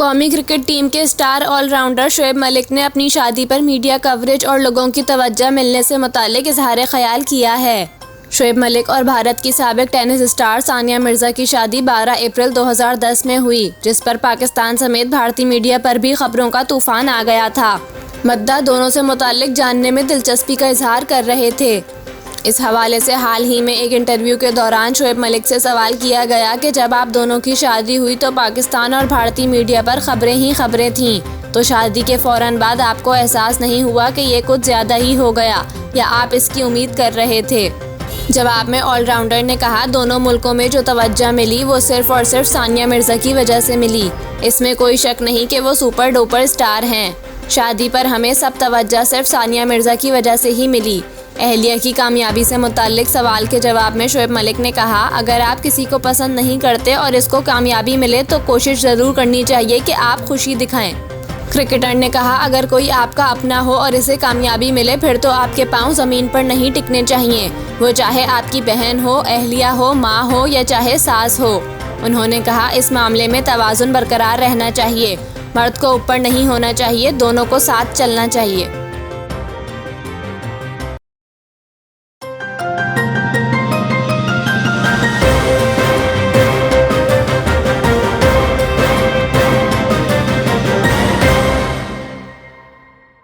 कौमी cricket team के star allrounder Shoaib Malik ने अपनी शादी पर मीडिया कवरेज और लोगों की तवज्जो मिलने से मुताल्लिक इजहार ख्याल किया है। शोएब मलिक और भारत की साबिक टेनिस स्टार सानिया मिर्जा की शादी 12 अप्रैल 2010 में हुई, जिस पर पाकिस्तान समेत भारतीय मीडिया पर भी खबरों का तूफान आ गया था। मद्दा दोनों से मुताल्लिक जानने में दिलचस्पी का इजहार कर रहे थे। इस हवाले से हाल ही में एक इंटरव्यू के दौरान शोएब मलिक से सवाल किया गया कि जब आप दोनों की शादी हुई तो पाकिस्तान और भारतीय मीडिया पर खबरें ही खबरें थीं, तो शादी के फौरन बाद आपको एहसास नहीं हुआ कि ये कुछ ज़्यादा ही हो गया, या आप इसकी उम्मीद कर रहे थे? जवाब में ऑलराउंडर ने कहा, दोनों मुल्कों में जो तवज्जो मिली वो सिर्फ और सिर्फ सानिया मिर्जा की वजह से मिली। इसमें कोई शक नहीं कि वो सुपर डुपर स्टार हैं। शादी पर हमें सब तवज्जो सिर्फ सानिया मिर्जा की वजह से ही मिली। अहलिया की कामयाबी से मुताल्लिक सवाल के जवाब में शोएब मलिक ने कहा, अगर आप किसी को पसंद नहीं करते और इसको कामयाबी मिले तो कोशिश ज़रूर करनी चाहिए कि आप खुशी दिखाएं। क्रिकेटर ने कहा, अगर कोई आपका अपना हो और इसे कामयाबी मिले फिर तो आपके पांव ज़मीन पर नहीं टिकने चाहिए, वो चाहे आपकी बहन हो, अहलिया हो, माँ हो या चाहे सास हो। उन्होंने कहा, इस मामले में तवाज़ुन बरकरार रहना चाहिए, मर्द को ऊपर नहीं होना चाहिए, दोनों को साथ चलना चाहिए।